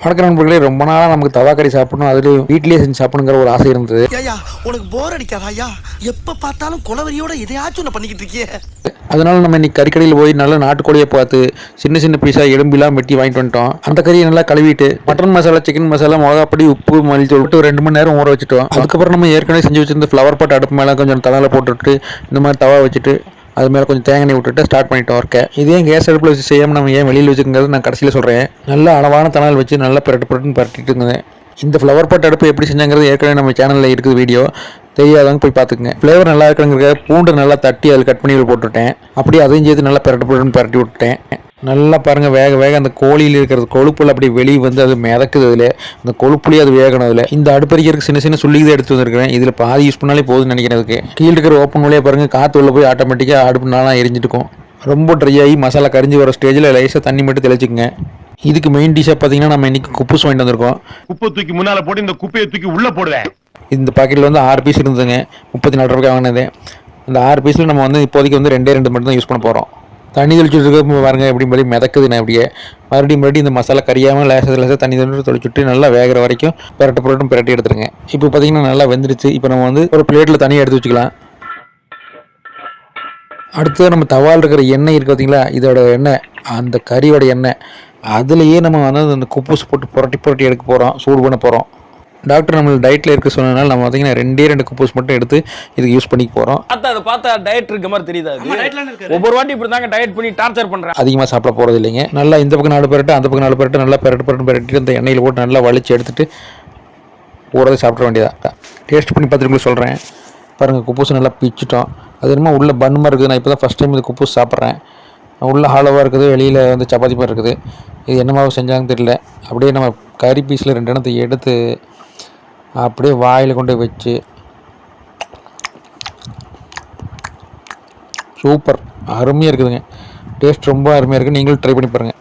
வணக்கம் நண்பர்களே, ரொம்ப நாளாக நமக்கு தவா கறி சாப்பிடணும், அதுலேயும் வீட்லேயே செஞ்சு சாப்பிடணுங்கிற ஒரு ஆசை இருந்தது. ஐயா உனக்கு போர் அடிக்காதா ஐயா? எப்ப பார்த்தாலும் குலவரியோட எதையாச்சும் ஒன்று பண்ணிக்கிட்டு இருக்கியே. அதனால நம்ம இன்னைக்கு கறிக்கடையில் போய் நல்ல நாட்டுக்கோழியை பார்த்து சின்ன சின்ன பீஸாக எலும்பிலாம் வெட்டி வாங்கிட்டு வந்துட்டோம். அந்த கறியை நல்லா கழுவிட்டு மட்டன் மசாலா, சிக்கன் மசாலா, மிளகாப்பொடி, உப்பு, மல்லித்தூள் விட்டு ஒரு 2 மணி நேரம் ஊற வச்சுட்டோம். அதுக்கப்புறம் நம்ம ஏற்கனவே செஞ்சு வச்சிருந்த ஃப்ளவர் பாட் அடுப்பு மேலே கொஞ்சம் தவால போட்டுவிட்டு இந்த மாதிரி தவா வச்சுட்டு அது மேலே கொஞ்சம் தேங்காய் எண்ணெய் விட்டுட்டு ஸ்டார்ட் பண்ணிட்டோம் ஒர்க்கை. இதே கேஸ் அடுப்பில் வச்சு செய்யாமல் நம்ம ஏன் வெளியில் வச்சுக்கிறது நான் கடைசியில் சொல்கிறேன். நல்ல அளவான தணல் வச்சு நல்லா பரட்டிட்டு இருந்தேன். இந்த ஃப்ளவர் பாட் அடுப்பு எப்படி செஞ்சாங்கிறது ஏற்கனவே நம்ம சேனலில் இருக்குது வீடியோ, தெரியாதவங்க போய் பார்த்துக்குங்க. ஃப்ளேவர் நல்லா இருக்குங்கிற பூண்டு நல்லா தட்டி அதில் கட் பண்ணி போட்டுவிட்டேன். அப்படியே அதையும் சேர்த்து நல்லா பரட்டி விட்டுட்டேன். நல்லா பாருங்கள், வேக வேக அந்த கோழியில் இருக்கிறது கொழுப்புல அப்படி வெளியே வந்து அது மிதக்குது. அதில் அந்த கொழுப்புலேயே அது வேகணும். அதில் இந்த அடுப்பறிக்கிறதுக்கு சின்ன சின்ன சுள்ளி தான் எடுத்து வந்திருக்கிறேன். இதில் பாதி யூஸ் பண்ணாலே போதும்னு நினைக்கிறதுக்கு. கீழே இருக்கிற ஓப்பன் வழியாக பாருங்கள், காற்று உள்ள போய் ஆட்டோமேட்டிக்காக அடுப்பு நாளாக எரிஞ்சிட்டுக்கும். ரொம்ப ட்ரை ஆகி மசாலா கரிஞ்சு வர ஸ்டேஜில் லைஸாக தண்ணி மட்டும் தெளிச்சுக்குங்க. இதுக்கு மெயின் டிஷ்ஷாக பார்த்தீங்கன்னா நம்ம இன்றைக்கி குப்பூஸ் வாங்கிட்டு வந்திருக்கோம். குப்பை தூக்கி முன்னால் போட்டு இந்த குப்பையை தூக்கி உள்ளே போடுவேன். இந்த பாக்கெட்டில் வந்து 6 பீஸ் இருந்ததுங்க, 34 ரூபாய்க்கு வாங்கினது. இந்த 6 பீஸில் நம்ம வந்து இப்போதைக்கு வந்து 2 மட்டும் தான் யூஸ் பண்ண போகிறோம். தண்ணி தெளிச்சுட்டு இருக்க பாருங்கள் எப்படி மாதிரி மிதக்குதுண்ணே. அப்படியே மறுபடியும் இந்த மசாலா கறியாமல் லேசாக தண்ணி தெளிச்சுட்டு நல்லா வேகிற வரைக்கும் பிரட்டி எடுத்துருங்க. இப்போ பார்த்தீங்கன்னா நல்லா வெந்துருச்சு. இப்போ நம்ம வந்து ஒரு பிளேட்டில் தனியாக எடுத்து வச்சுக்கலாம். அடுத்து நம்ம தவால் இருக்கிற எண்ணெய் இருக்குது பார்த்தீங்களா, இதோட எண்ணெய், அந்த கறியோட எண்ணெய், அதுலேயே நம்ம வந்து அந்த குப்பூஸ் போட்டு புரட்டி எடுக்க போகிறோம், சூடு பண்ண போகிறோம். டாக்டர் நம்ம டயட்டில் இருக்க சொன்னதுனால நம்ம பார்த்தீங்கன்னா 2 குப்பூஸ் மட்டும் எடுத்து இதுக்கு யூஸ் பண்ணிக்க போகிறோம். பார்த்தா டயட் இருக்க மாதிரி தெரியுதா? ஒவ்வொரு வாட்டி இப்படி தாங்க டயட் பண்ணி டார்ச்சர் பண்ணுறேன். அதிகமாக சாப்பிட போகிறது இல்லைங்க. நல்லா இந்த பக்கம் 4 பரட்டு, அந்த பக்கம் 4 பரட்டு, நல்லா பரட்டி அந்த எண்ணெயில் போட்டு நல்லா வலிச்சு எடுத்துட்டு ஊறதை சாப்பிட வேண்டியதான். டேஸ்ட் பண்ணி பார்த்துட்டு சொல்கிறேன். பாருங்கள், குப்பூஸ் நல்லா பிச்சுட்டோம். அது என்னமோ உள்ள பன்மாக இருக்குது. நான் இப்போ தான் ஃபஸ்ட் டைம் இந்த குப்பூஸ் சாப்பிட்றேன். உள்ள ஹாலோவாக இருக்குது, வெளியில் வந்து சப்பாத்தி மாதிரி இருக்குது. இது என்னமாவும் செஞ்சாங்கன்னு தெரியல. அப்படியே நம்ம கறி பீஸில் 2 எண்ணத்தை எடுத்து அப்படியே வாயில் கொண்டு வச்சு சூப்பர், அருமையாக இருக்குதுங்க. டேஸ்ட் ரொம்ப அருமையாக இருக்குது. நீங்களும் ட்ரை பண்ணி பாருங்கள்.